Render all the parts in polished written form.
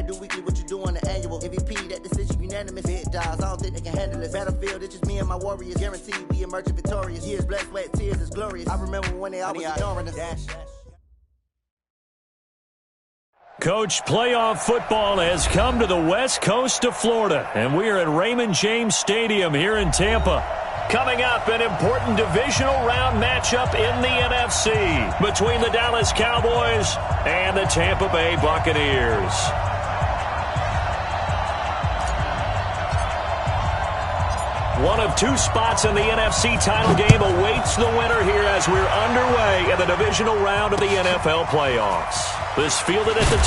do weekly what you do on the annual. MVP, that decision unanimous. Big dogs, I don't think they can handle this. Battlefield, it's just me and my warriors. Guaranteed we emerge victorious. Years, blood, sweat, tears is glorious. I remember when they always ignoring us. Dash. Coach, playoff football has come to the west coast of Florida, and we are at Raymond James Stadium here in Tampa. Coming up, an important divisional round matchup in the NFC between the Dallas Cowboys and the Tampa Bay Buccaneers. One of two spots in the NFC title game awaits the winner here as we're underway in the divisional round of the NFL playoffs. This fielded at the 2.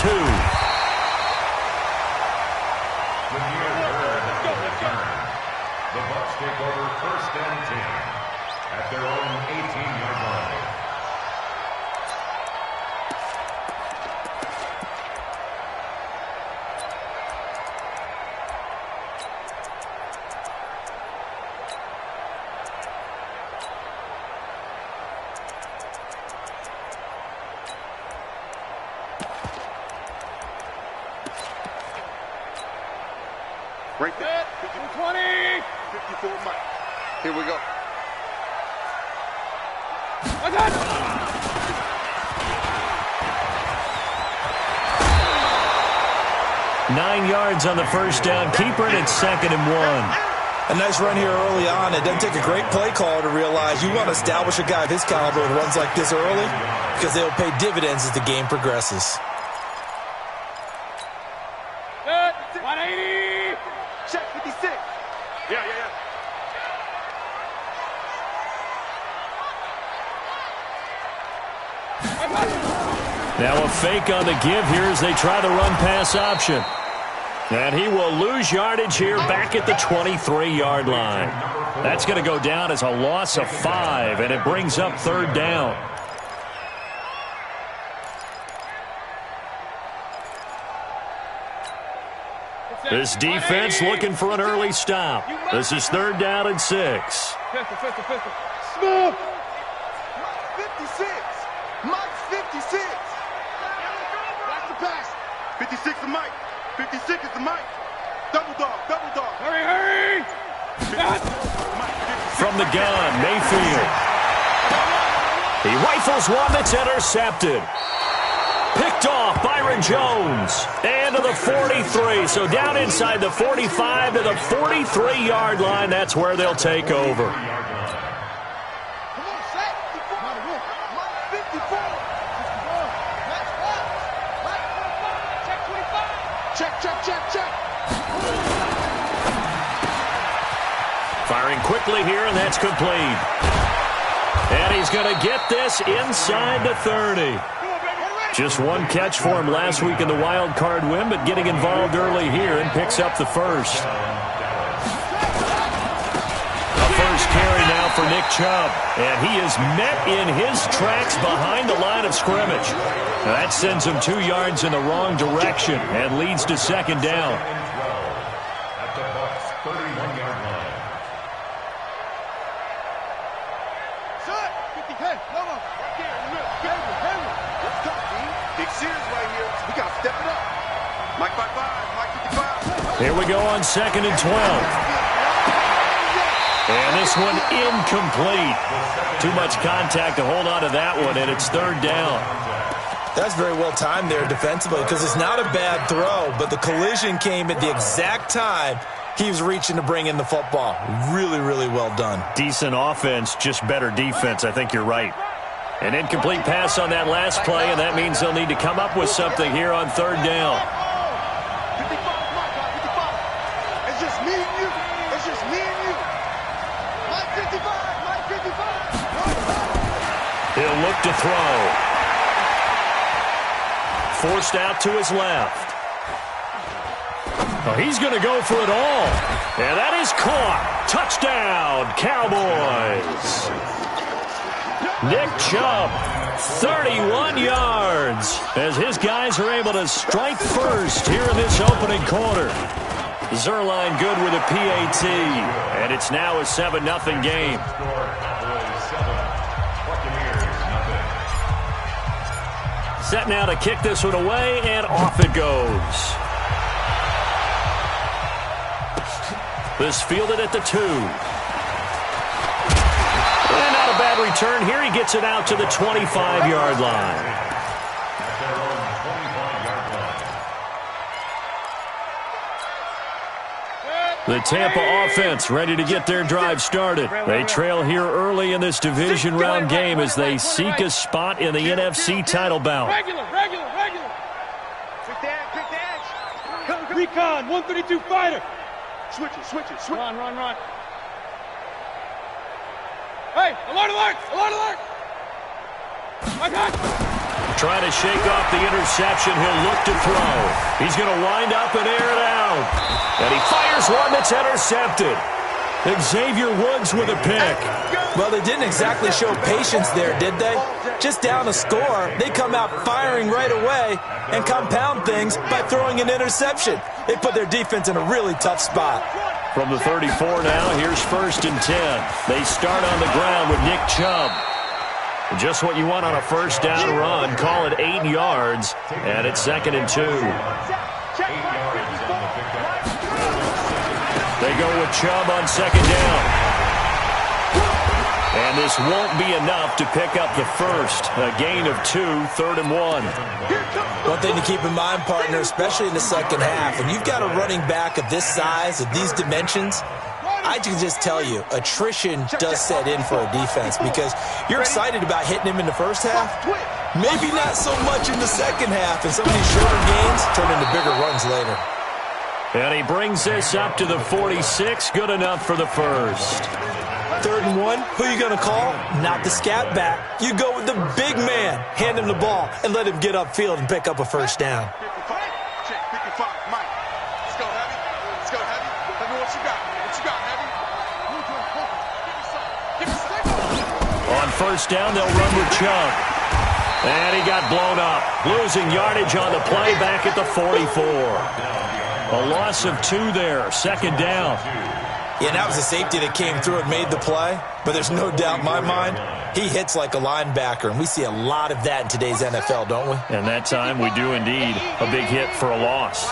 The Bucs take over 1st and 10 at their own 18-yard line. Right there. 20. 54 Mike. Here we go. 9 yards on the first down. Keeper it at 2nd and 1. A nice run here early on. It doesn't take a great play caller to realize you want to establish a guy of his caliber with runs like this early because they'll pay dividends as the game progresses. 180. Check 56. Yeah. Now a fake on the give here as they try the run-pass option. And he will lose yardage here back at the 23-yard line. That's going to go down as a loss of 5, and it brings up 3rd down. This defense looking for an early stop. This is 3rd down and 6. Smooth. 56. Mike's 56. That's the pass. 56 is Mike. 56 is the Mike. Double dog. Hurry. From the gun, Mayfield. He rifles one that's intercepted. Picked off, Byron Jones. And to the 43. So down inside the 45 to the 43-yard line. That's where they'll take over. Check. Firing quickly here, and that's complete. And he's going to get this inside the 30. Just one catch for him last week in the wild card win, but getting involved early here and picks up the first. A first carry now for Nick Chubb, and he is met in his tracks behind the line of scrimmage. Now that sends him 2 yards in the wrong direction and leads to 2nd down. At the Bucs' 31-yard line. Big series right here. We got to step it up. Mike 55, Mike 55. Here we go on 2nd and 12. And this one incomplete. Too much contact to hold on to that one, and it's 3rd down. That's very well timed there defensively because it's not a bad throw, but the collision came at the exact time he was reaching to bring in the football. Really, really well done. Decent offense, just better defense. I think you're right. An incomplete pass on that last play, and that means they'll need to come up with something here on 3rd down. 55, It's just me and you. Mike 55. He'll look to throw. Forced out to his left. Oh, he's going to go for it all. And that is caught. Touchdown, Cowboys. Nick Chubb, 31 yards, as his guys are able to strike first here in this opening quarter. Zerline good with a PAT, and it's now a 7-0 game. Set now to kick this one away, and off it goes. This fielded at the 2. And not a bad return here. He gets it out to the 25-yard line. The Tampa offense ready to get their drive started. They trail here early in this division round game as they seek a spot in the NFC title bout. Regular. Recon, 132 fighter. Switch it. Run. Hey, alert. Trying to shake off the interception. He'll look to throw. He's going to wind up and air it out. And he fires one that's intercepted. Xavier Woods with a pick. Well, they didn't exactly show patience there, did they? Just down a score, they come out firing right away and compound things by throwing an interception. They put their defense in a really tough spot. From the 34 now, here's 1st and 10. They start on the ground with Nick Chubb. Just what you want on a first down run. Call it 8 yards, and it's 2nd and 2. They go with Chubb on 2nd down. And this won't be enough to pick up the first. A gain of 2, 3rd and 1. One thing to keep in mind, partner, especially in the second half, when you've got a running back of this size, of these dimensions, I can just tell you, attrition does set in for a defense because you're excited about hitting him in the first half. Maybe not so much in the second half, and some of these shorter gains turn into bigger runs later. And he brings this up to the 46. Good enough for the first. 3rd and 1, who are you going to call? Not the scat back. You go with the big man. Hand him the ball and let him get upfield and pick up a first down. On first down, they'll run with Chubb. And he got blown up. Losing yardage on the play back at the 44. A loss of 2 there. 2nd down. Yeah, that was a safety that came through and made the play. But there's no doubt in my mind, he hits like a linebacker. And we see a lot of that in today's NFL, don't we? And that time we do indeed. A big hit for a loss.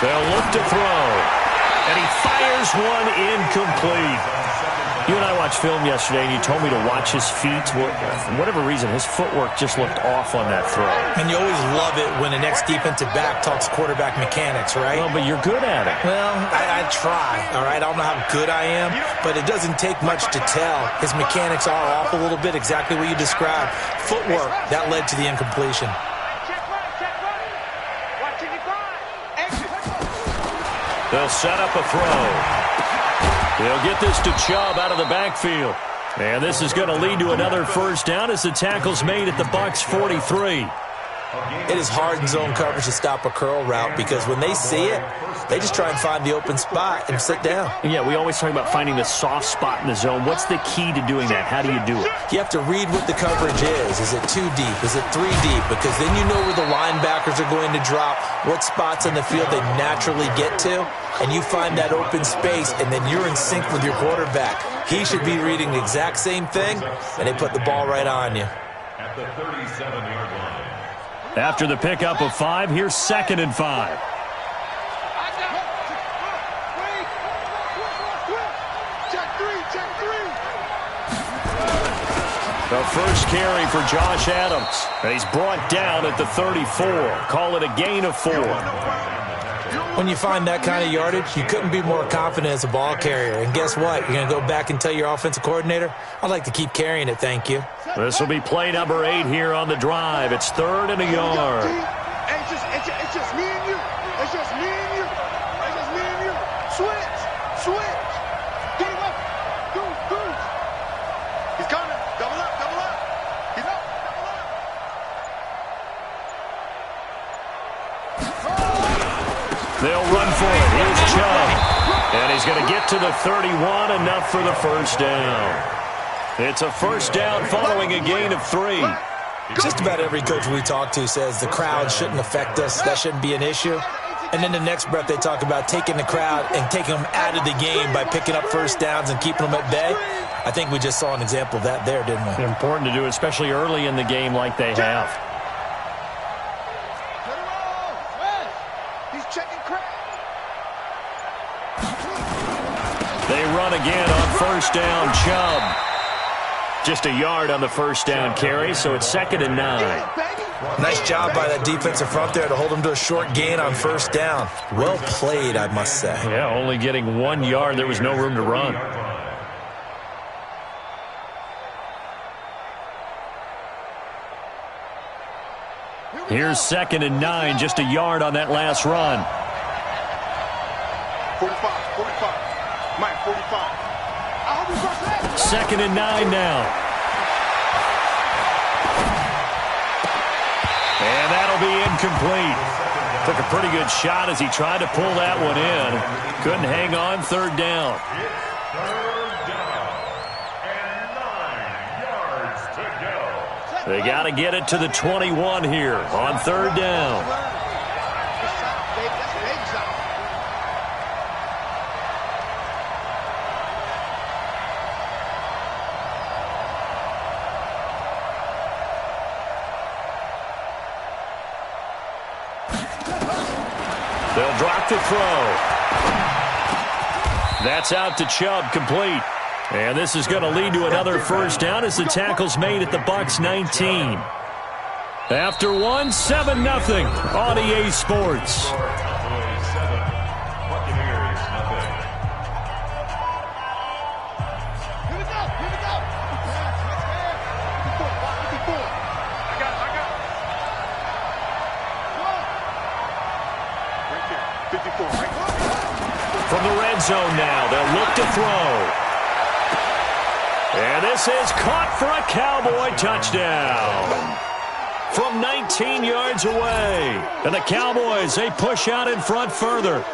They'll look to throw. And he fires one incomplete. You and I watched film yesterday, and you told me to watch his feet. For whatever reason, his footwork just looked off on that throw. And you always love it when the next defensive back talks quarterback mechanics, right? Well, but you're good at it. Well, I try, all right? I don't know how good I am, but it doesn't take much to tell. His mechanics are off a little bit, exactly what you described. Footwork, that led to the incompletion. They'll set up a throw. They'll get this to Chubb out of the backfield. And this is going to lead to another first down as the tackle's made at the Bucs 43. It is hard in zone coverage to stop a curl route because when they see it, they just try and find the open spot and sit down. Yeah, we always talk about finding the soft spot in the zone. What's the key to doing that? How do you do it? You have to read what the coverage is. Is it 2 deep? Is it 3 deep? Because then you know where the linebackers are going to drop, what spots on the field they naturally get to, and you find that open space, and then you're in sync with your quarterback. He should be reading the exact same thing, and they put the ball right on you. At the 37-yard line. After the pickup of 5, here's 2nd and 5. The first carry for Josh Adams. And he's brought down at the 34. Call it a gain of 4. When you find that kind of yardage, you couldn't be more confident as a ball carrier. And guess what? You're going to go back and tell your offensive coordinator, I'd like to keep carrying it, thank you. This will be play number 8 here on the drive. It's 3rd and a yard. It's just me and you. It's just me and you. It's just me and you. Switch. Get him up. Goose. He's coming. Double up. He's up. Double up. They'll run for it. Here's Chubb. And he's going to get to the 31, enough for the first down. It's a first down following a gain of 3. Just about every coach we talk to says the crowd shouldn't affect us. That shouldn't be an issue. And then the next breath they talk about taking the crowd and taking them out of the game by picking up first downs and keeping them at bay. I think we just saw an example of that there, didn't we? Important to do, especially early in the game like they have. He's checking crowd. They run again on first down. Chubb. Just a yard on the first down carry, so it's 2nd and 9. Nice job by that defensive front there to hold them to a short gain on first down. Well played, I must say. Yeah, only getting 1 yard. There was no room to run. Here's 2nd and 9, just a yard on that last run. 45. Mike, 45. I hope he runs that. 2nd and 9 now. And that'll be incomplete. Took a pretty good shot as he tried to pull that one in. Couldn't hang on. 3rd down. They got to get it to the 21 here on 3rd down. They'll drop the throw. That's out to Chubb, complete. And this is going to lead to another first down as the tackle's made at the Bucs 19. After one, 7-0 on EA Sports. From the red zone now, they'll look to throw. And this is caught for a Cowboy touchdown. From 19 yards away. And the Cowboys, they push out in front further.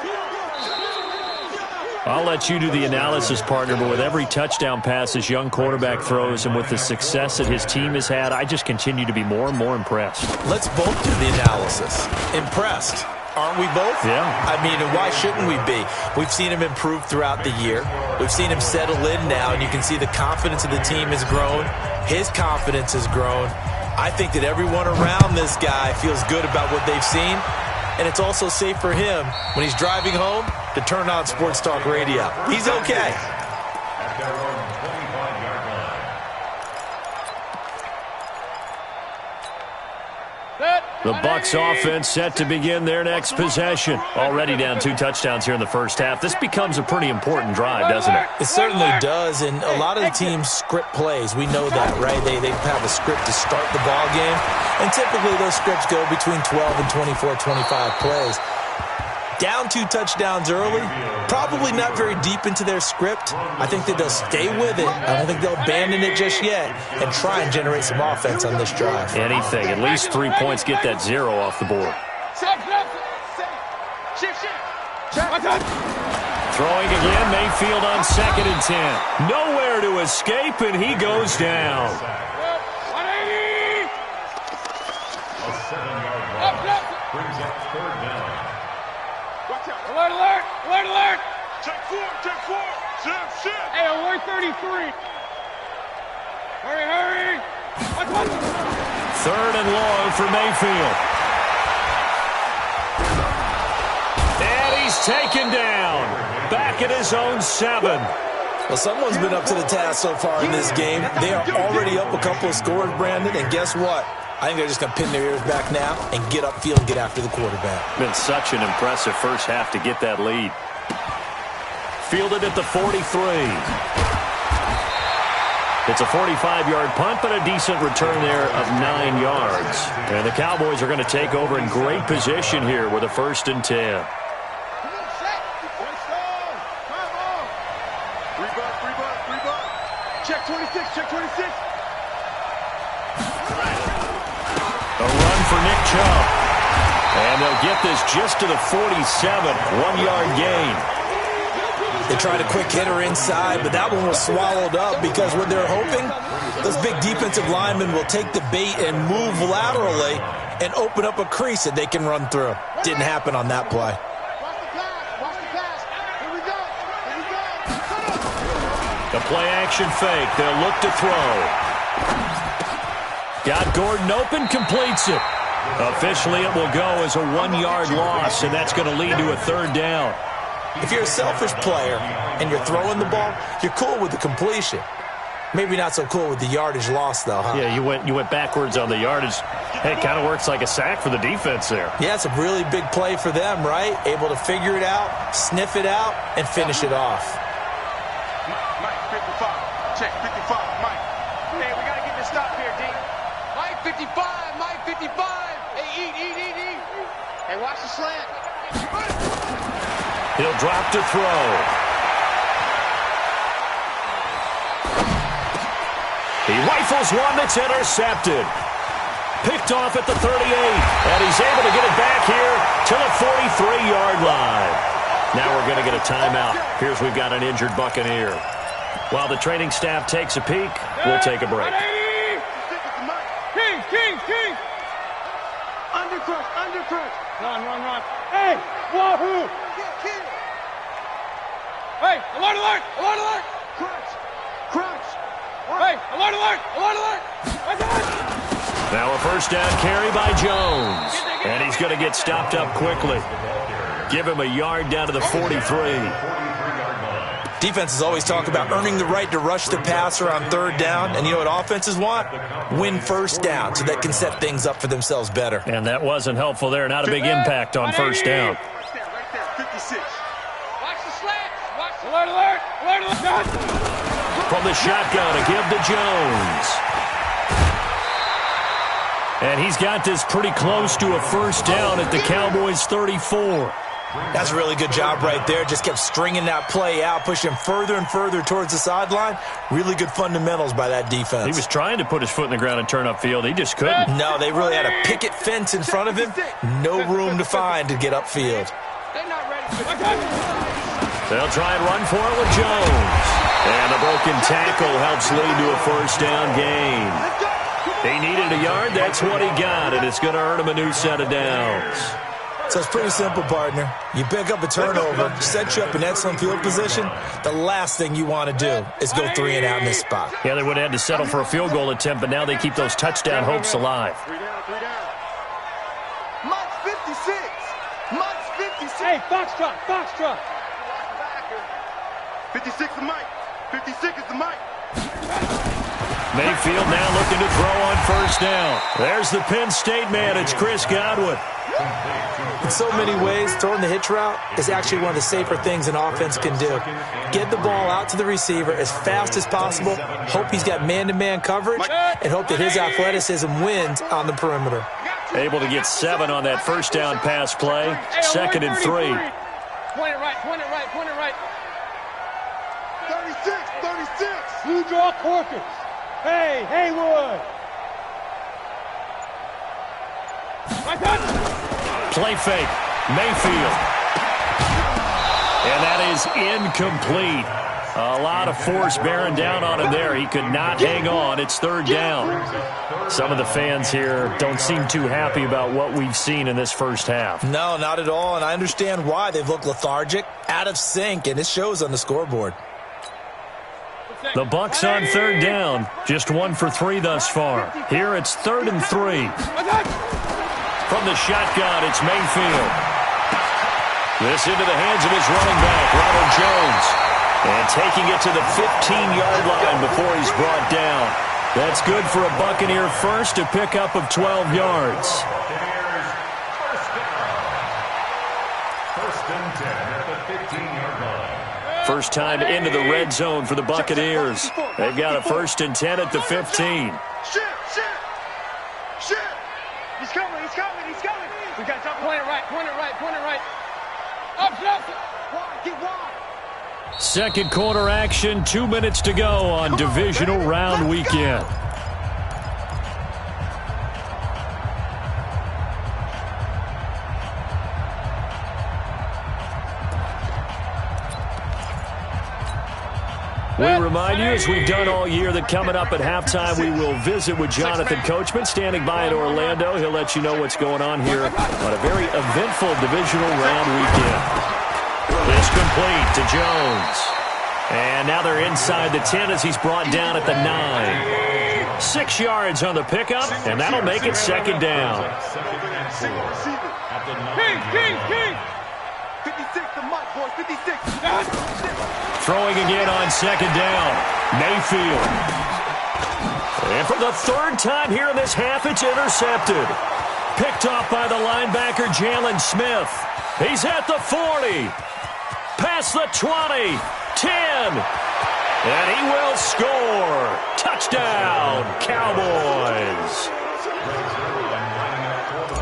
I'll let you do the analysis, partner, but with every touchdown pass this young quarterback throws and with the success that his team has had, I just continue to be more and more impressed. Let's both do the analysis. Impressed. Aren't we both? Yeah. I mean, and why shouldn't we be? We've seen him improve throughout the year. We've seen him settle in now, and you can see the confidence of the team has grown. His confidence has grown. I think that everyone around this guy feels good about what they've seen, and it's also safe for him when he's driving home to turn on Sports Talk Radio. He's okay. At their own 25-yard line. The Bucs offense set to begin their next possession. Already down 2 touchdowns here in the first half. This becomes a pretty important drive, doesn't it? It certainly does, and a lot of the teams script plays. We know that, right? They have a script to start the ball game, and typically those scripts go between 12 and 24, 25 plays. Down 2 touchdowns early, probably not very deep into their script. I think that they'll stay with it. I don't think they'll abandon it just yet and try and generate some offense on this drive. Anything. At least 3 points, get that 0 off the board. Throwing again, Mayfield on 2nd and 10. Nowhere to escape, and he goes down. A 7-yard loss brings up 3rd down. Alert, alert, alert, alert. Check 4. Shit. Hey, alert 33. Hurry. Watch. 3rd and long for Mayfield. And he's taken down. Back at his own 7. Well, someone's been up to the task so far in this game. They are already up a couple of scores, Brandon, and guess what? I think they're just going to pin their ears back now and get upfield and get after the quarterback. Been such an impressive first half to get that lead. Fielded at the 43. It's a 45-yard punt, but a decent return there of 9 yards. And the Cowboys are going to take over in great position here with a 1st and 10. Check 26. A run for Nick Chubb. And they'll get this just to the 47. 1-yard gain. They tried a quick hitter inside, but that one was swallowed up because what they're hoping, those big defensive linemen will take the bait and move laterally and open up a crease that they can run through. Didn't happen on that play. play action fake. They'll look to throw. Got Gordon open, completes it. Officially, it will go as a 1-yard loss, and that's going to lead to a third down. If you're a selfish player and you're throwing the ball, you're cool with the completion. Maybe not so cool with the yardage loss, though, huh? Yeah, you went backwards on the yardage. Hey, it kind of works like a sack for the defense there. Yeah, it's a really big play for them, right? Able to figure it out, sniff it out, and finish it off. Mike, 55. Check, 55. Mike. Hey, we got to get this stop here, D. Mike, 55. Mike, 55. Hey, eat. Hey, watch the slant. He'll drop to throw. He rifles one that's intercepted. Picked off at the 38, and he's able to get it back here to the 43-yard line. Now we're going to get a timeout. Here's we've got an injured Buccaneer. While the training staff takes a peek, we'll take a break. King! Undercrush. Run. Hey, wahoo! Hey, alert! Crunch! Hey, alert! Now a first down carry by Jones. And he's going to get stopped up quickly. Give him a yard down to the 43. Defenses always talk about earning the right to rush the passer on third down. And you know what offenses want? Win first down so they can set things up for themselves better. And that wasn't helpful there. Not a big impact on first down. Right there, 56. Watch the slants! Alert! From the shotgun, a give to Jones. And he's got this pretty close to a first down at the Cowboys' 34. That's a really good job right there. Just kept stringing that play out, pushing him further and further towards the sideline. Really good fundamentals by that defense. He was trying to put his foot in the ground and turn upfield. He just couldn't. No, they really had a picket fence in front of him. No room to find to get upfield. They're not ready. They'll try and run for it with Jones. And a broken tackle helps lead to a first down gain. He needed a yard. That's what he got, and it's going to earn him a new set of downs. So it's pretty simple, partner. You pick up a turnover, set you up in excellent field position. The last thing you want to do is go 3 and out in this spot. Yeah, they would have had to settle for a field goal attempt, but now they keep those touchdown hopes alive. 3 down. Mike's 56. Mike's 56. Hey, Foxtrot. 56 is Mike. 56 is the Mike. Mayfield now looking to throw on first down. There's the Penn State man. It's Chris Godwin. In so many ways, throwing the hitch route is actually one of the safer things an offense can do. Get the ball out to the receiver as fast as possible, hope he's got man-to-man coverage, and hope that his athleticism wins on the perimeter. Able to get 7 on that first down pass play. 2nd and 3. Point it right. 36. Blue draw Corkins. Hey, Haywood. Play fake. Mayfield. And that is incomplete. A lot of force bearing down on him there. He could not hang on. It's 3rd down. Some of the fans here don't seem too happy about what we've seen in this first half. No, not at all, and I understand why. They've looked lethargic, out of sync, and it shows on the scoreboard. The Bucs on 3rd down. Just 1 for 3 thus far. Here it's 3rd and 3. From the shotgun, it's Mayfield. This into the hands of his running back, Ronald Jones. And taking it to the 15-yard line before he's brought down. That's good for a Buccaneer first, a pickup of 12 yards. First and 10 at the 15-yard line. First time into the red zone for the Buccaneers. They've got a 1st and 10 at the 15. Shit. He's coming. We got to point it right. Up. Get wide. Second quarter action, 2 minutes to go on divisional round weekend. We remind you, as we've done all year, that coming up at halftime, we will visit with Jonathan Coachman, standing by in Orlando. He'll let you know what's going on here on a very eventful divisional round weekend. It's complete to Jones. And now they're inside the 10 as he's brought down at the 9. 6 yards on the pickup, and that'll make it second down. King! 56, the mic, boys, 56. Throwing again on second down. Mayfield. And for the third time here in this half, it's intercepted. Picked off by the linebacker, Jalen Smith. He's at the 40. Past the 20. 10. And he will score. Touchdown, Cowboys.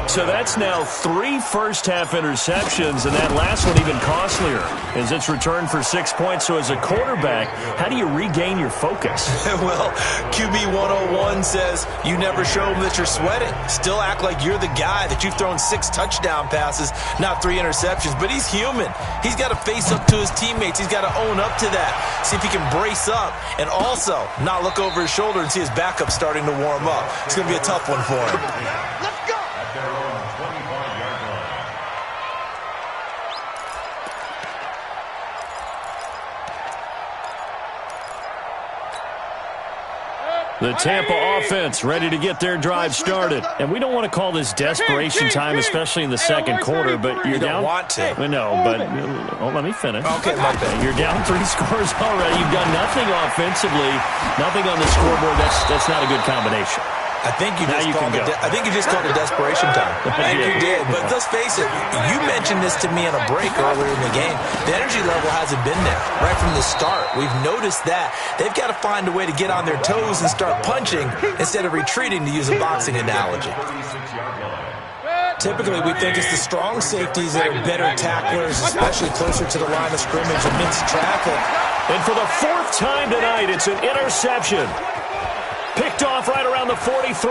So that's now 3 first-half interceptions, and that last one even costlier as it's returned for 6 points. So as a quarterback, how do you regain your focus? Well, QB 101 says you never show them that you're sweating. Still act like you're the guy, that you've thrown 6 touchdown passes, not 3 interceptions. But he's human. He's got to face up to his teammates. He's got to own up to that, see if he can brace up, and also not look over his shoulder and see his backup starting to warm up. It's going to be a tough one for him. Let's go! At their own 25-yard line. The Tampa offense ready to get their drive started. And we don't want to call this desperation time, especially in the second quarter, but you're down. You don't want to. No, but let me finish. Okay, my bad. You're down 3 scores already. You've done nothing offensively, nothing on the scoreboard. That's not a good combination. I think you just called it desperation time. I think you did. But let's face it, you mentioned this to me on a break earlier in the game. The energy level hasn't been there right from the start. We've noticed that. They've got to find a way to get on their toes and start punching instead of retreating, to use a boxing analogy. Typically, we think it's the strong safeties that are better tacklers, especially closer to the line of scrimmage amidst traffic. And for the 4th time tonight, it's an interception. Picked off right around the 43.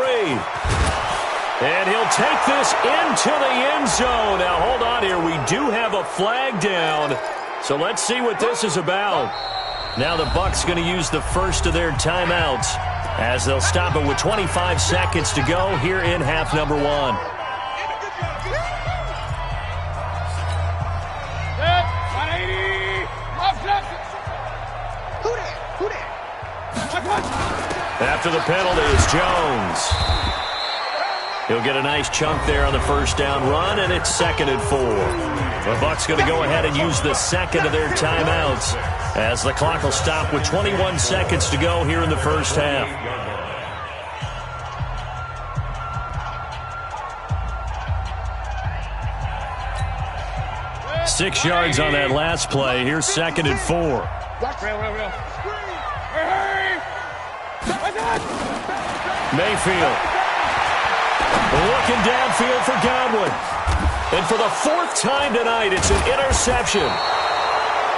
And he'll take this into the end zone. Now, hold on here. We do have a flag down. So let's see what this is about. Now the Bucs going to use the first of their timeouts as they'll stop it with 25 seconds to go here in half number 1. Who there? After the penalty is Jones. He'll get a nice chunk there on the first down run, and it's 2nd and 4. The Bucs going to go ahead and use the second of their timeouts as the clock will stop with 21 seconds to go here in the first half. Six yards on that last play. Here's 2nd and 4. Mayfield looking downfield for Godwin. And for the 4th time tonight, it's an interception.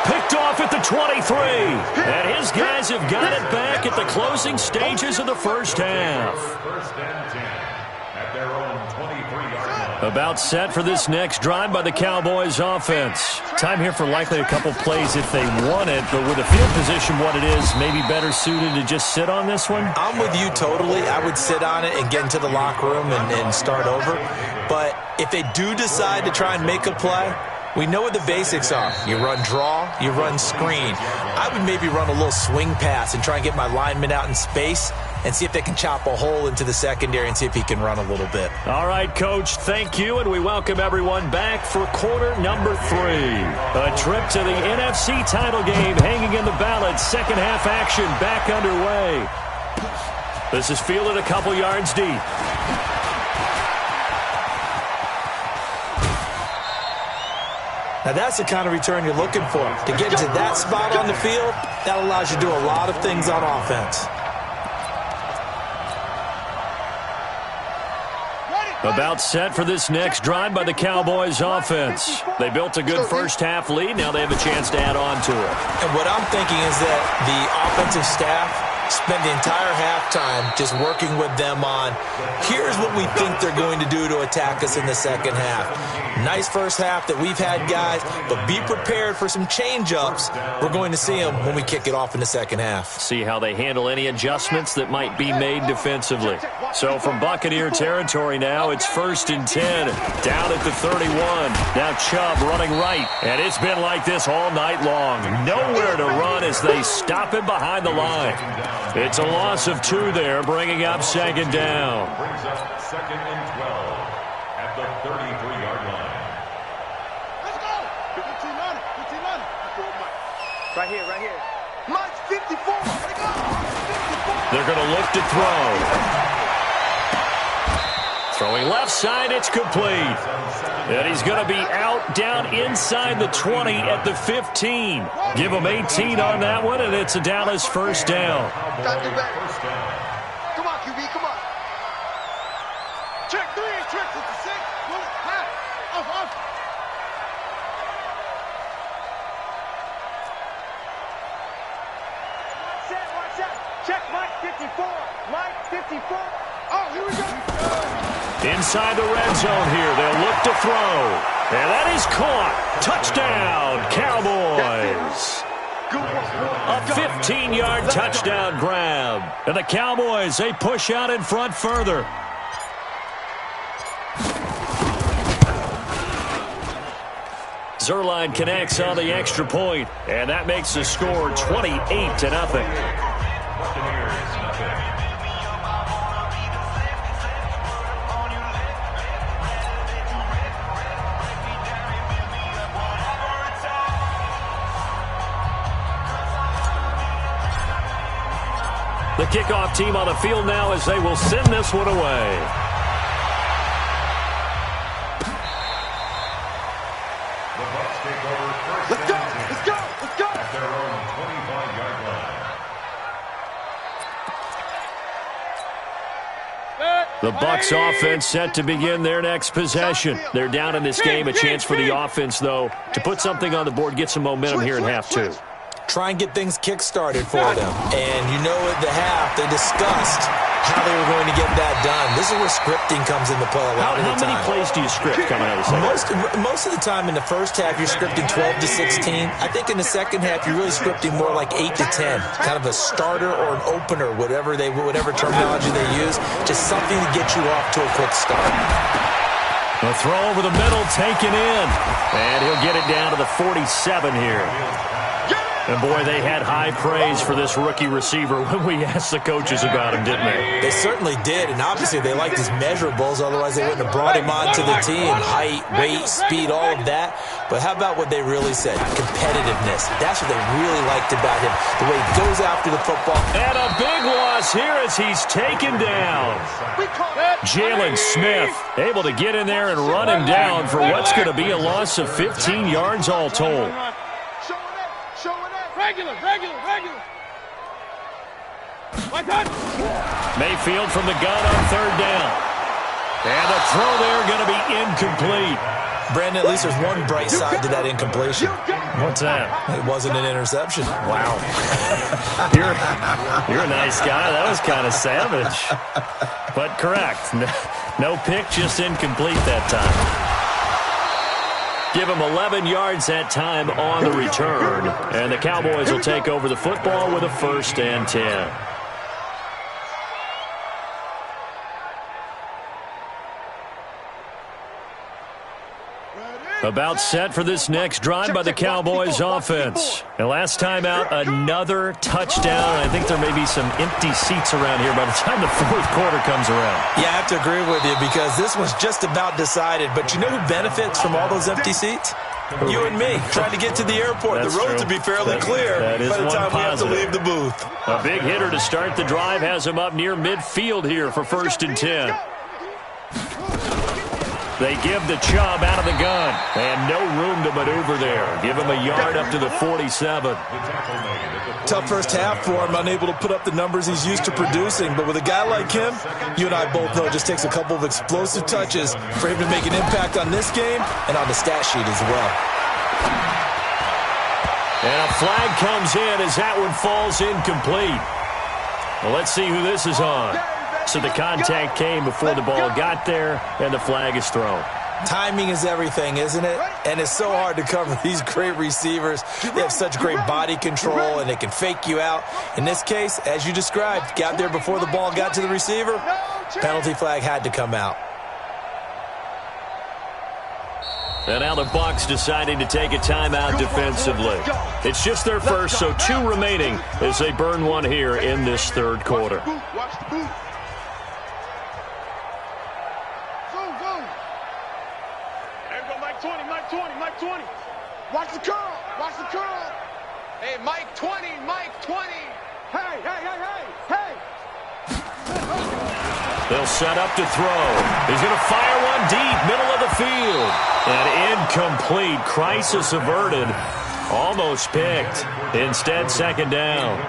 Picked off at the 23. And his guys have got it back at the closing stages of the first half. First and 10 at their own 23-yard line. About set for this next drive by the Cowboys offense. Time here for likely a couple plays if they want it, but with the field position what it is, maybe better suited to just sit on this one? I'm with you totally. I would sit on it and get into the locker room and start over. But if they do decide to try and make a play, we know what the basics are. You run draw, you run screen. I would maybe run a little swing pass and try and get my lineman out in space and see if they can chop a hole into the secondary and see if he can run a little bit. All right, Coach, thank you, and we welcome everyone back for quarter number 3. A trip to the NFC title game hanging in the balance. Second half action back underway. This is fielded a couple yards deep. Now that's the kind of return you're looking for. To get to that spot on the field, that allows you to do a lot of things on offense. About set for this next drive by the Cowboys offense. They built a good first half lead. Now they have a chance to add on to it. And what I'm thinking is that the offensive staff spent the entire halftime just working with them on, here's what we think they're going to do to attack us in the second half. Nice first half that we've had, guys, but be prepared for some change-ups. We're going to see them when we kick it off in the second half. See how they handle any adjustments that might be made defensively. So from Buccaneer territory now, it's 1st and 10, down at the 31. Now Chubb running right, and it's been like this all night long. Nowhere to run as they stop him behind the line. It's a loss of 2 there, bringing up 2nd down. Brings up 2nd and 12 at the 33-yard line. Let's go. 15 on it. 15 on it. Right here, right here. Mike's 54. Let go. 54. They're going to look to throw. Throwing left side, it's complete. And he's going to be out down inside the 20 at the 15. Give him 18 on that one, and it's a Dallas 1st down. Got to back. Come on, QB, come on. Check 3 and tricks at the 6. Pull it high. Off. Watch that. Check Mike 54. Mike 54. Oh, here we go. Inside the red zone here. They'll look to throw. And that is caught. Touchdown, Cowboys. A 15-yard touchdown grab. And the Cowboys, they push out in front further. Zerline connects on the extra point, and that makes the score 28-0. Buccaneers, nothing. The kickoff team on the field now as they will send this one away. The Bucs take over 1st Let's go. and 10 Let's go. Let's go. at their own 25-yard line. The Bucs offense set to begin their next possession. They're down in this game. A chance for the offense, though, to put something on the board, get some momentum here in half 2. Try and get things kick-started for them. And you know at the half, they discussed how they were going to get that done. This is where scripting comes into play a lot of the time. How many plays do you script coming out of the second half? Most of the time in the first half, you're scripting 12 to 16. I think in the second half, you're really scripting more like 8 to 10. Kind of a starter or an opener, whatever terminology they use. Just something to get you off to a quick start. A throw over the middle, taken in. And he'll get it down to the 47 here. And, boy, they had high praise for this rookie receiver when we asked the coaches about him, didn't they? They certainly did, and obviously they liked his measurables. Otherwise, they wouldn't have brought him onto the team. Height, weight, speed, all of that. But how about what they really said? Competitiveness. That's what they really liked about him. The way he goes after the football. And a big loss here as he's taken down. Jalen Smith able to get in there and run him down for what's going to be a loss of 15 yards all told. Regular. Mayfield from the gun on 3rd down. And the throw there going to be incomplete. Brandon, at least there's one bright side to that incompletion. What's that? It wasn't an interception. Wow. You're a nice guy. That was kind of savage. But correct. No pick, just incomplete that time. Give him 11 yards that time on the return. And the Cowboys will take over the football with a 1st and 10. About set for this next drive by the Cowboys offense. And last time out, another touchdown. I think there may be some empty seats around here by the time the 4th quarter comes around. Yeah, I have to agree with you because this was just about decided. But you know who benefits from all those empty seats? You and me, trying to get to the airport. That's the roads true. will be fairly clear by the time we have to leave the booth. A big hitter to start the drive has him up near midfield here for 1st and 10. They give the Chubb out of the gun. And no room to maneuver there. Give him a yard up to the 47. Tough first half for him, unable to put up the numbers he's used to producing. But with a guy like him, you and I both know it just takes a couple of explosive touches for him to make an impact on this game and on the stat sheet as well. And a flag comes in as that one falls incomplete. Well, let's see who this is on. So the contact came before the ball got there, and the flag is thrown. Timing is everything, isn't it? And it's so hard to cover these great receivers. They have such great body control, and they can fake you out. In this case, as you described, got there before the ball got to the receiver. Penalty flag had to come out. And now the Bucs deciding to take a timeout defensively. It's just their first, so 2 remaining as they burn one here in this third quarter. Mike 20. Watch the curl. Watch the curl. Hey, Mike 20. Mike 20. Hey. They'll set up to throw. He's going to fire one deep, middle of the field. And incomplete. Crisis averted. Almost picked. Instead, second down.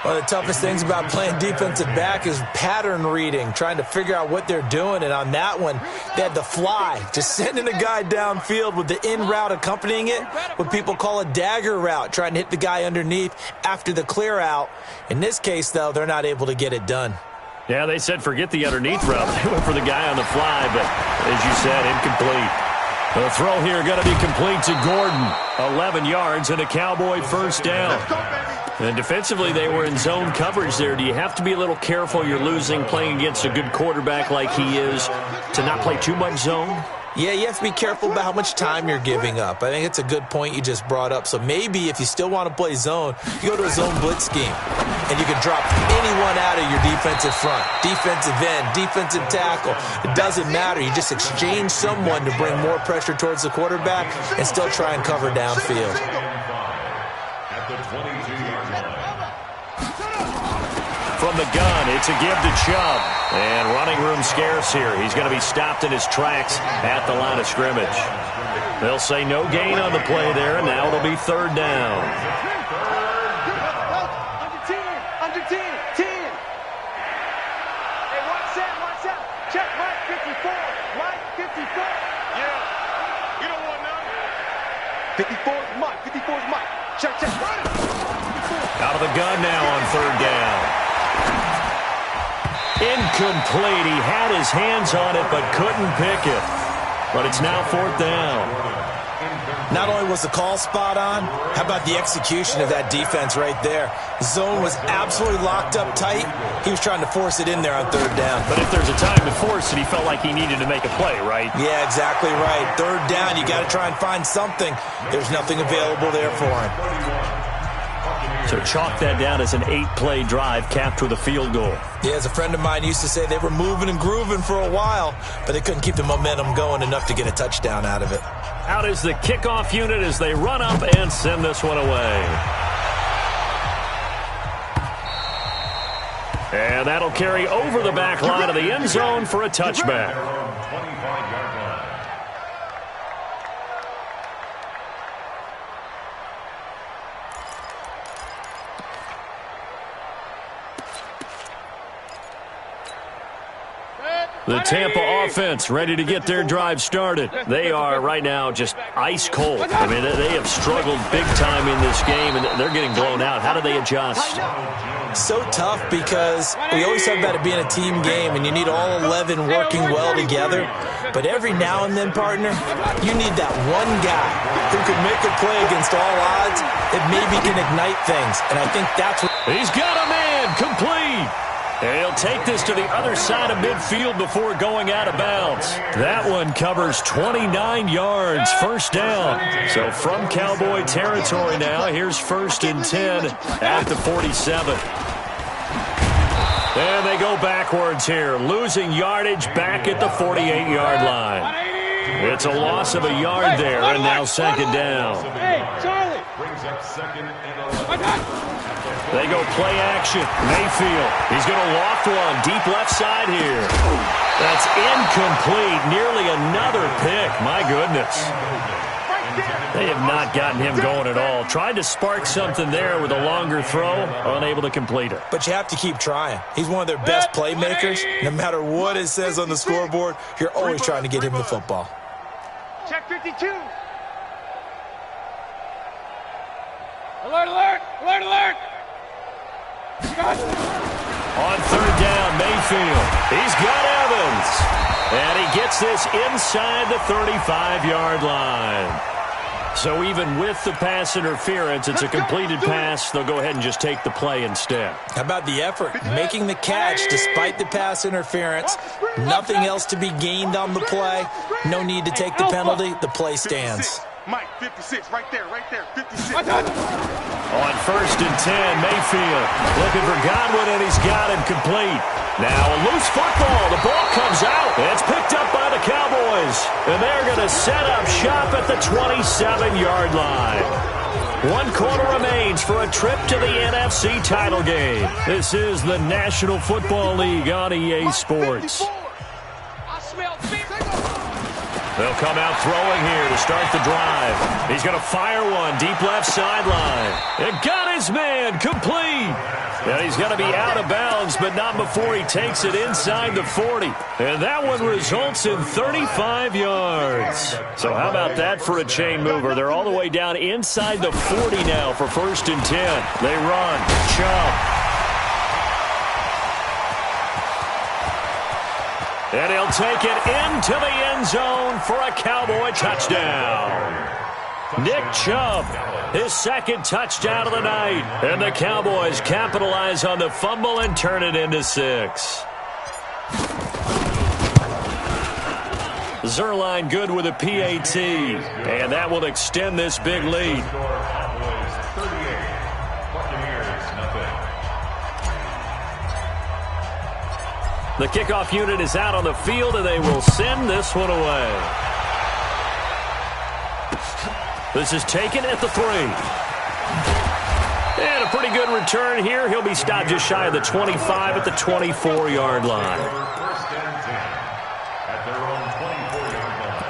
One of the toughest things about playing defensive back is pattern reading, trying to figure out what they're doing. And on that one, they had the fly, just sending a guy downfield with the in route accompanying it, what people call a dagger route, trying to hit the guy underneath after the clear out. In this case, though, they're not able to get it done. Yeah, they said forget the underneath route. They went for the guy on the fly, but as you said, incomplete. The throw here going to be complete to Gordon. 11 yards and a Cowboy first down. And defensively, they were in zone coverage there. Do you have to be a little careful you're losing playing against a good quarterback like he is to not play too much zone? Yeah, you have to be careful about how much time you're giving up. I think it's a good point you just brought up. So maybe if you still want to play zone, you go to a zone blitz scheme. And you can drop anyone out of your defensive front, defensive end, defensive tackle. It doesn't matter. You just exchange someone to bring more pressure towards the quarterback and still try and cover downfield. At the 22-yard line. From the gun, it's a give to Chubb. And running room scarce here. He's going to be stopped in his tracks at the line of scrimmage. They'll say no gain on the play there, and now it'll be third down. Under 10. Hey, watch out. Check Mike 54. Mike 54. Yeah, you don't want none. 54 is Mike. 54 is Mike. Check. Run it. Out of the gun now on third down. Incomplete. He had his hands on it but couldn't pick it. But it's now fourth down. Not only was the call spot on, how about the execution of that defense right there? Zone was absolutely locked up tight. He was trying to force it in there on third down. But if there's a time to force it, he felt like he needed to make a play, right? Yeah, exactly right. Third down, you got to try and find something. There's nothing available there for him. So chalk that down as an 8-play drive capped with a field goal. Yeah, as a friend of mine used to say, they were moving and grooving for a while, but they couldn't keep the momentum going enough to get a touchdown out of it. Out is the kickoff unit as they run up and send this one away. And that'll carry over the back line of the end zone for a touchback. 25-yard line. The Tampa offense ready to get their drive started. They are right now just ice cold. I mean, they have struggled big time in this game, and they're getting blown out. How do they adjust? So tough because we always talk about it being a team game, and you need all 11 working well together. But every now and then, partner, you need that one guy who can make a play against all odds that maybe can ignite things. And I think that's what... He's got a man, complete. And he'll take this to the other side of midfield before going out of bounds. That one covers 29 yards, first down. So from Cowboy territory now, here's 1st and 10 at the 47. And they go backwards here, losing yardage back at the 48-yard line. It's a loss of a yard there, and now second down. Hey, Charlie. Brings up 2nd and 11. They go play action. Mayfield. He's going to loft one deep left side here. That's incomplete. Nearly another pick. My goodness. They have not gotten him going at all. Tried to spark something there with a longer throw. Unable to complete it. But you have to keep trying. He's one of their best playmakers. No matter what it says on the scoreboard, you're always trying to get him the football. Check 52. Alert, alert, alert, alert. On third down, Mayfield. He's got Evans. And he gets this inside the 35-yard line. So even with the pass interference, it's a completed pass. They'll go ahead and just take the play instead. How about the effort? Making the catch despite the pass interference. Nothing else to be gained on the play. No need to take the penalty. The play stands. Mike, 56, right there, 56. On first and 10, Mayfield looking for Godwin, and he's got him complete. Now a loose football. The ball comes out. It's picked up by the Cowboys, and they're going to set up shop at the 27-yard line. 1 quarter remains for a trip to the NFC title game. This is the National Football League on EA Sports. They'll come out throwing here to start the drive. He's going to fire one deep left sideline. It got his man complete. And he's going to be out of bounds, but not before he takes it inside the 40. And that one results in 35 yards. So how about that for a chain mover? They're all the way down inside the 40 now for first and 10. They run. Chubb. And he'll take it into the end zone for a Cowboy touchdown. Nick Chubb, his second touchdown of the night. And the Cowboys capitalize on the fumble and turn it into 6. Zerline good with a PAT. And that will extend this big lead. The kickoff unit is out on the field, and they will send this one away. This is taken at the 3. And a pretty good return here. He'll be stopped just shy of the 25 at the 24-yard line. First and 10 at their own 24-yard line.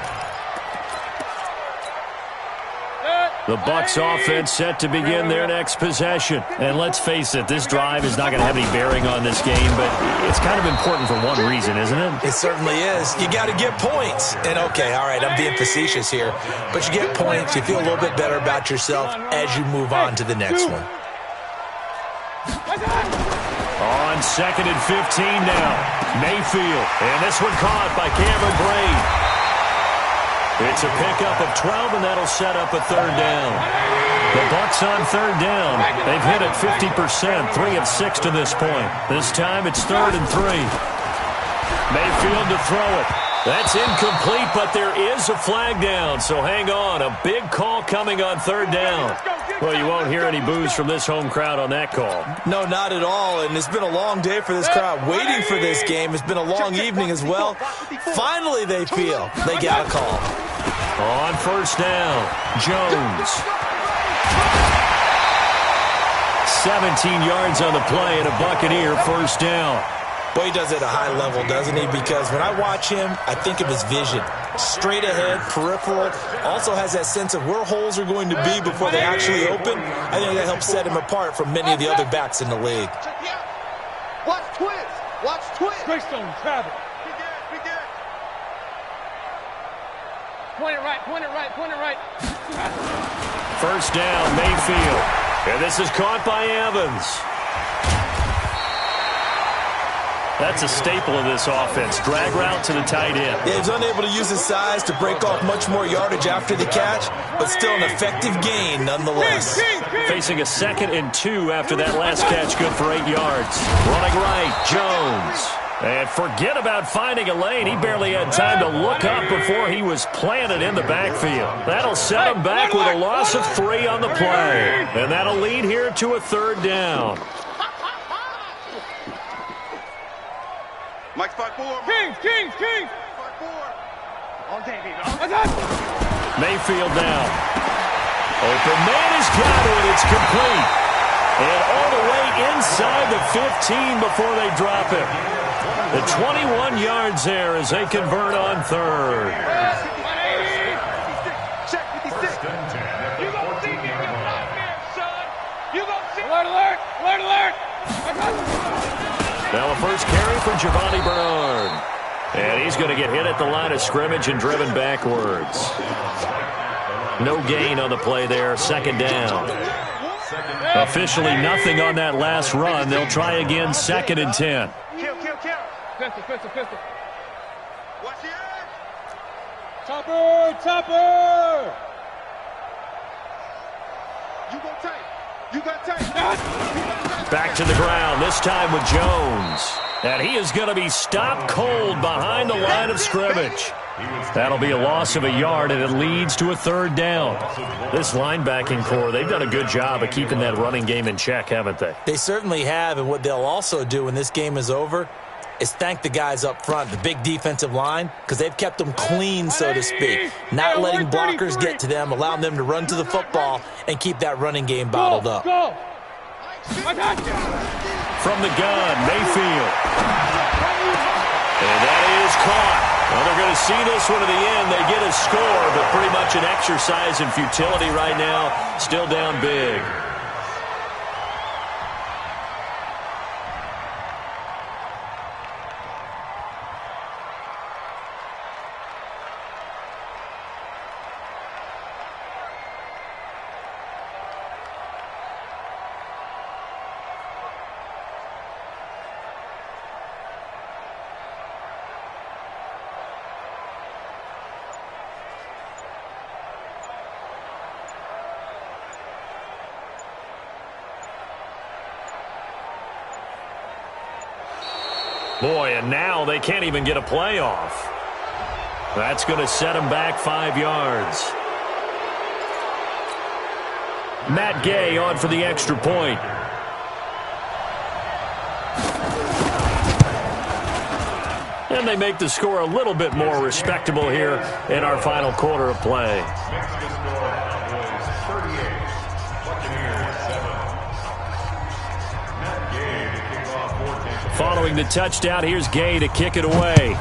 The Bucs offense set to begin their next possession. And let's face it, this drive is not going to have any bearing on this game, but it's kind of important for one reason, isn't it? It certainly is. You got to get points. And okay, all right, I'm being facetious here, but you get points, you feel a little bit better about yourself as you move on to the next one. On second and 15 now, Mayfield. And this one caught by Cameron Braid. It's a pickup of 12, and that'll set up a third down. The Bucs on third down. They've hit it 50%, 3 of 6 to this point. This time it's 3rd and 3. Mayfield to throw it. That's incomplete, but there is a flag down, so hang on. A big call coming on third down. Well, you won't hear any boos from this home crowd on that call. No, not at all, and it's been a long day for this crowd. Waiting for this game. It's been a long evening as well. Finally, they feel they got a call. On first down, Jones. 17 yards on the play and a Buccaneer first down. Boy, he does it at a high level, doesn't he? Because when I watch him, I think of his vision. Straight ahead, peripheral. Also has that sense of where holes are going to be before they actually open. I think that helps set him apart from many of the other backs in the league. Watch twist. Watch twist. Greystone, Travis. Be good. Point it right, point it right, point it right. First down, Mayfield. And this is caught by Evans. That's a staple of this offense. Drag route to the tight end. Yeah, he's unable to use his size to break off much more yardage after the catch, but still an effective gain nonetheless. Facing a 2nd and 2 after that last catch, good for 8 yards. Running right, Jones. And forget about finding a lane. He barely had time to look up before he was planted in the backfield. That'll set him back with a loss of 3 on the play. And that'll lead here to a third down. Mike, spot 4. Kings. Spot 4. All day, baby. Mayfield now. Open man is got it. It's complete. And all the way inside the 15 before they drop it. The 21 yards there as they convert on third. Check 56. You gonna see me get out there, son. You gonna see. Alert. Now a first carry from Giovanni Bernard. And he's going to get hit at the line of scrimmage and driven backwards. No gain on the play there. Second down. Officially nothing on that last run. They'll try again, 2nd and 10. Kill. Pistol. Watch the edge. Chopper. You got tight. Back to the ground, this time with Jones. And he is going to be stopped cold behind the line of scrimmage. That'll be a loss of a yard, and it leads to a 3rd down. This linebacking core, they've done a good job of keeping that running game in check, haven't they? They certainly have, and what they'll also do when this game is over is thank the guys up front, the big defensive line, because they've kept them clean, so to speak. Not letting blockers get to them, allowing them to run to the football and keep that running game bottled up. Go. I got you. From the gun, Mayfield. And that is caught. Well, they're going to see this one to the end. They get a score, but pretty much an exercise in futility right now. Still down big. Boy, and now they can't even get a playoff. That's going to set them back 5 yards. Matt Gay on for the extra point. And they make the score a little bit more respectable here in our final quarter of play. Following the touchdown, here's Gay to kick it away.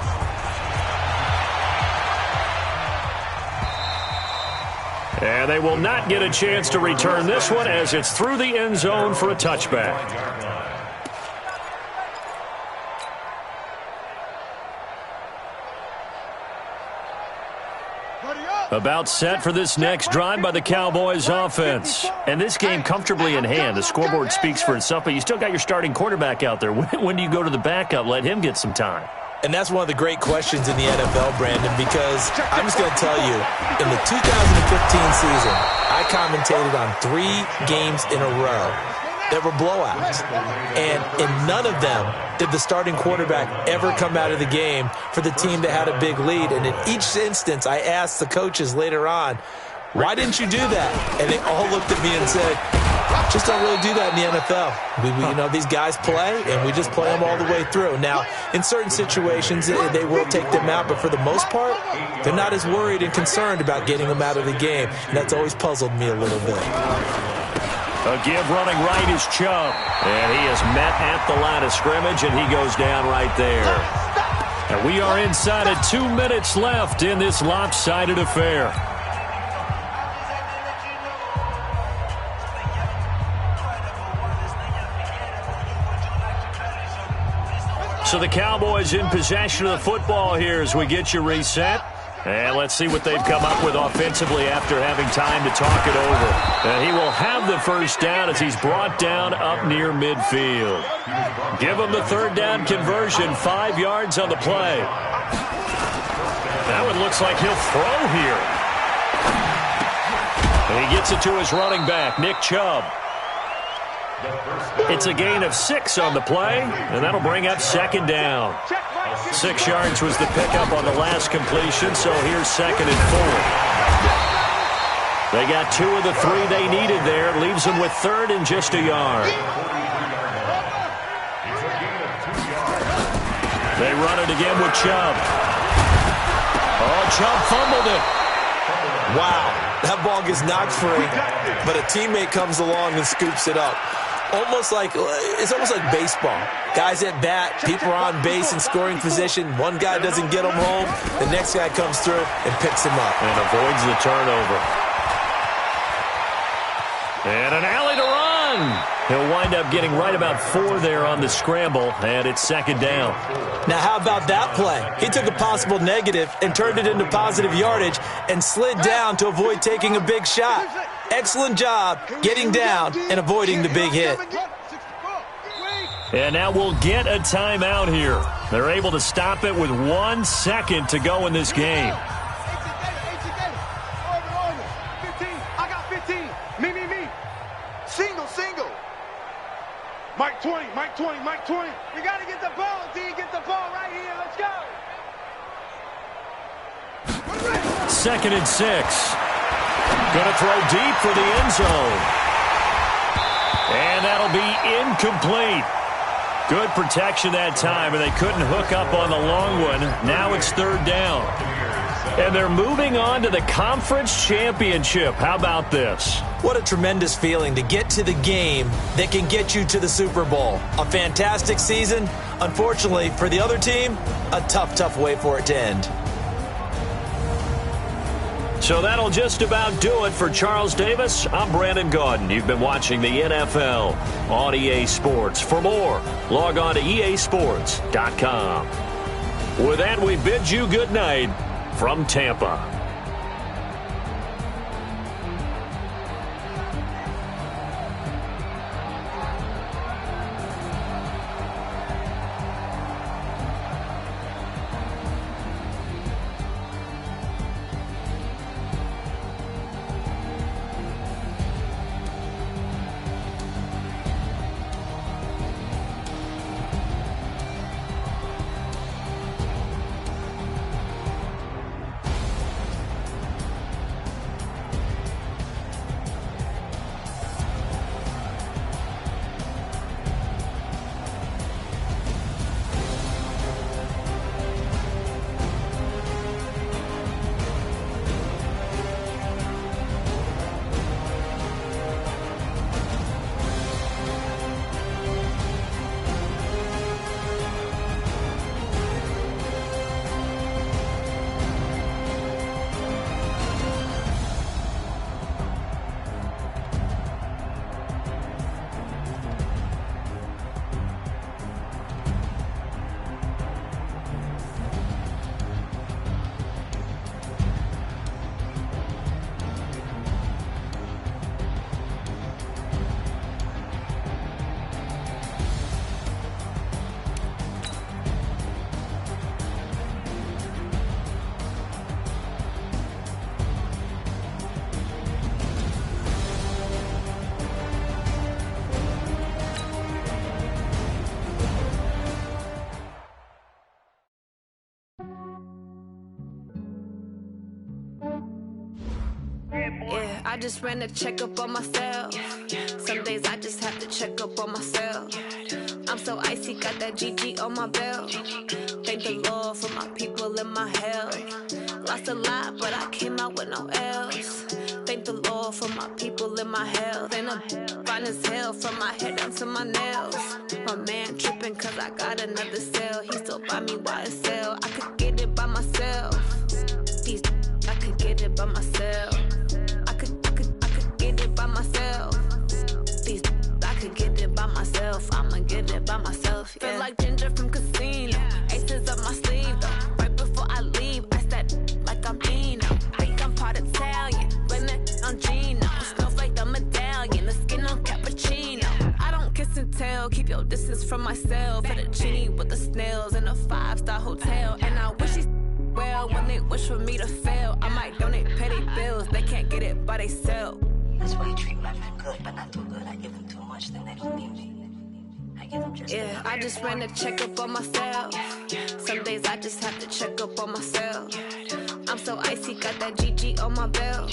And they will not get a chance to return this one as it's through the end zone for a touchback. About set for this next drive by the Cowboys offense. And this game comfortably in hand. The scoreboard speaks for itself, but you still got your starting quarterback out there. When do you go to the backup? Let him get some time. And that's one of the great questions in the NFL, Brandon, because I'm just going to tell you, in the 2015 season, I commentated on 3 games in a row that were blowouts. And in none of them did the starting quarterback ever come out of the game for the team that had a big lead. And in each instance, I asked the coaches later on, why didn't you do that? And they all looked at me and said, just don't really do that in the NFL. You know, these guys play, and we just play them all the way through. Now, in certain situations, they will take them out, but for the most part, they're not as worried and concerned about getting them out of the game. And that's always puzzled me a little bit. A give running right is Chubb. And he is met at the line of scrimmage, and he goes down right there. And we are inside of 2 minutes left in this lopsided affair. So the Cowboys in possession of the football here as we get you reset. And let's see what they've come up with offensively after having time to talk it over. And he will have the first down as he's brought down up near midfield. Give him the 3rd down conversion, 5 yards on the play. That one looks like he'll throw here. And he gets it to his running back, Nick Chubb. It's a gain of 6 on the play, and that'll bring up 2nd down. 6 yards was the pickup on the last completion, so here's 2nd and 4. They got 2 of the 3 they needed there. Leaves them with 3rd and just a yard. They run it again with Chubb. Oh, Chubb fumbled it. Wow, that ball gets knocked free, but a teammate comes along and scoops it up. It's almost like baseball. Guys at bat, people are on base in scoring position. One guy doesn't get them home. The next guy comes through and picks him up. And avoids the turnover. And an alley to run. He'll wind up getting right about 4 there on the scramble, and it's 2nd down. Now, how about that play? He took a possible negative and turned it into positive yardage and slid down to avoid taking a big shot. Excellent job getting down and avoiding the big hit. And now we'll get a timeout here. They're able to stop it with 1 second to go in this game. I got 15. Me. Single. Mike 20. We got to get the ball, D. Get the ball right here. Let's go. 2nd and 6. Going to throw deep for the end zone. And that'll be incomplete. Good protection that time, and they couldn't hook up on the long one. Now it's 3rd down. And they're moving on to the conference championship. How about this? What a tremendous feeling to get to the game that can get you to the Super Bowl. A fantastic season. Unfortunately, for the other team, a tough way for it to end. So that'll just about do it for Charles Davis. I'm Brandon Gaudin. You've been watching the NFL on EA Sports. For more, log on to easports.com. With that, we bid you good night from Tampa. Yeah, I just ran a checkup on myself. Some days I just have to check up on myself. I'm so icy, got that GG on my belt. Thank the Lord for my people and my health. Lost a lot, but I came out with no L's. Thank the Lord for my people and my health. And I'm fine as hell from my head down to my nails. My man tripping cause I got another cell. He still buy me YSL. I could get it by myself. I could get it by myself. I could get it by myself. I could get it by myself. I'ma get it by myself. Yeah. Feel like Ginger from Casino. Aces up my sleeve though. Right before I leave, I said like I'm Eno. Think I'm part Italian. Run that on Gino. Snowflake the medallion. The skin on cappuccino. I don't kiss and tell. Keep your distance from myself. At a genie with the snails in a 5-star hotel. And I wish he's well when they wish for me to fail. I might donate petty bills. They can't get it by themselves. That's why you treat my friend good, but not too good. I give them too much, then they don't need me. I give them just yeah, I just ran a checkup on myself. Some days I just have to check up on myself. I'm so icy, got that GG on my belt.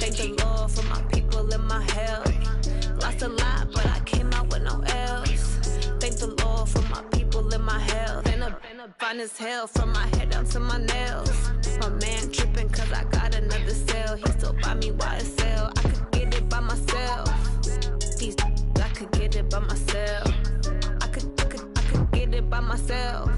Thank the Lord for my people and my health. Lost a lot, but I came out with no L's. Thank the Lord for my people and my health. And I'm fine as hell from my head down to my nails. My man tripping cause I got another cell. He still buy me YSL. I could get it by myself. I could get it by myself. I could get it by myself.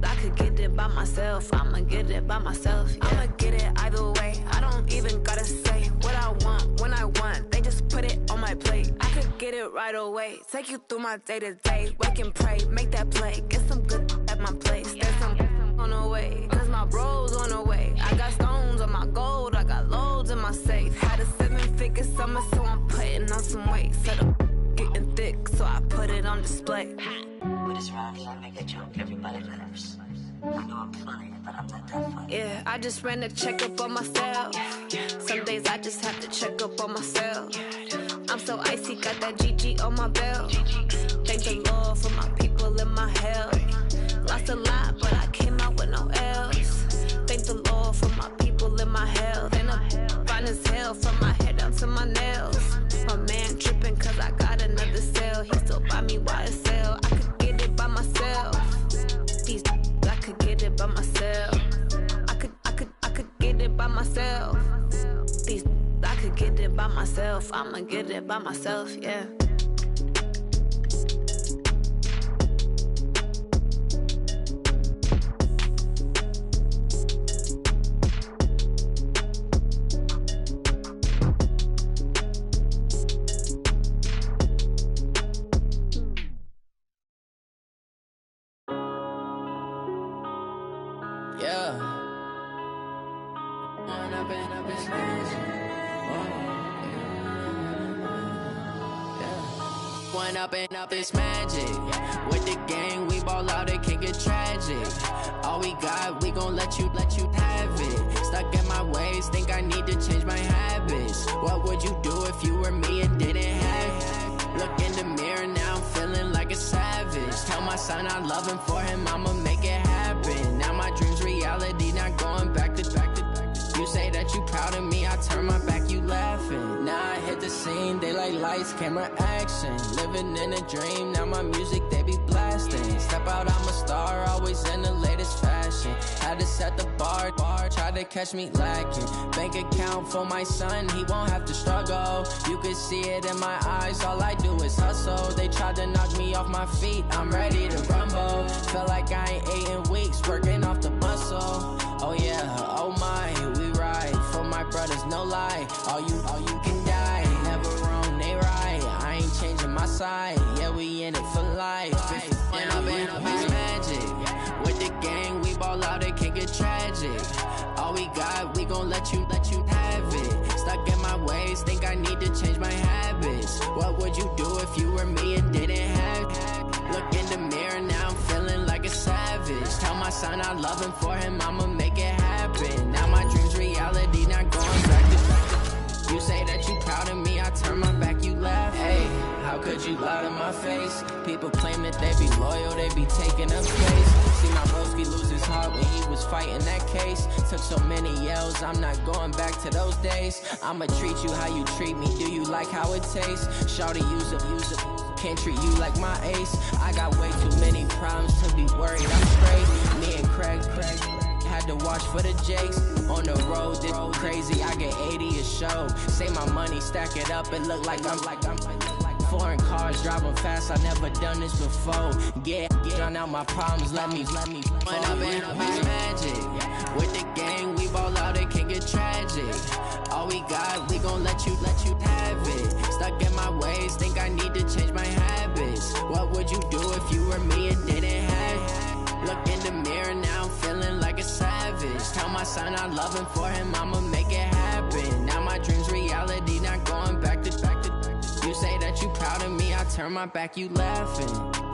I could get it by myself. I'ma get it by myself. Yeah. I'ma get it either way. I don't even gotta say what I want when I want. They just put it on my plate. I could get it right away. Take you through my day to day. Wake and pray, make that play. Get some good at my place. There's some on the way. Cause my bros on the way. I got stones on my gold. I got loads in my my safe. Had a 7-figure summer, so I'm putting on some weight. Said I'm getting thick, so I put it on display. With this round, I make a joke, everybody laughs. I know I'm funny, but I'm not that funny. Yeah, I just ran a checkup on myself. Some days I just have to check up on myself. I'm so icy, got that GG on my belt. Thank the Lord for my people in my health. Lost a lot, but I came out with no L's. Thank the Lord for my people in my health. And I'm fine as hell from my head down to my nails. My man tripping cause I got another sale. He still buy me YSL. I could get it by myself. These I could get it by myself. I could get it by myself. These I could get it by myself. I'ma get it by myself, yeah. Up this magic. With the gang, we ball out, it can get tragic. All we got, we gon' let you have it. Stuck in my ways, think I need to change my habits. What would you do if you were me and didn't have it? Look in the mirror, now I'm feeling like a savage. Tell my son I love him, for him I'ma make it happen. Now my dream's reality, not going back to back. You say that you proud of me, I turn my back, you laughing. Now I hit the scene, they like lights, camera, action. Living in a dream, now my music, they be blasting. Step out, I'm a star, always in the latest fashion. Had to set the bar, try to catch me lacking. Bank account for my son, he won't have to struggle. You can see it in my eyes, all I do is hustle. They tried to knock me off my feet, I'm ready to rumble. Felt like I ain't ate in weeks, working off the muscle. Oh yeah, oh my, we ride for my brothers, no lie. All you can die, never wrong, they right. I ain't changing my side, yeah, we in it for life. When up in it's magic. With the gang, we ball out, it can get tragic. All we got, we gon' let you have it. Stuck in my ways, think I need to change my habits. What would you do if you were me and didn't have it? Look in the mirror, now I'm feeling like a savage. Tell my son I love him, for him I'ma make it happen. Now my dream's reality, not going back to back. You say that you proud of me, I turn my back, you laugh. Hey, how could you lie to my face? People claim that they be loyal, they be taking up space. See my broski lose his heart when he was fighting that case. Took so many yells, I'm not going back to those days. I'ma treat you how you treat me, do you like how it tastes? Shawty, use it, can't treat you like my ace. I got way too many problems to be worried, I'm straight. Me and Craig had to watch for the Jakes. On the road, this crazy, I get 80 a show. Say my money, stack it up, it look like I'm foreign cars, driving fast, I never done this before. Yeah, drown out my problems, let me When up in it's magic. With the gang, we ball out, it can get tragic. All we got, we gon' let you have it. Stuck in my ways, think I need to change my habits. What would you do if you were me and didn't have it? Look in the mirror, now I'm feeling like a savage. Tell my son I love him, for him I'ma make it happen. Now my dream's reality, not going back to back. You say that you proud of me, I turn my back, you laughing.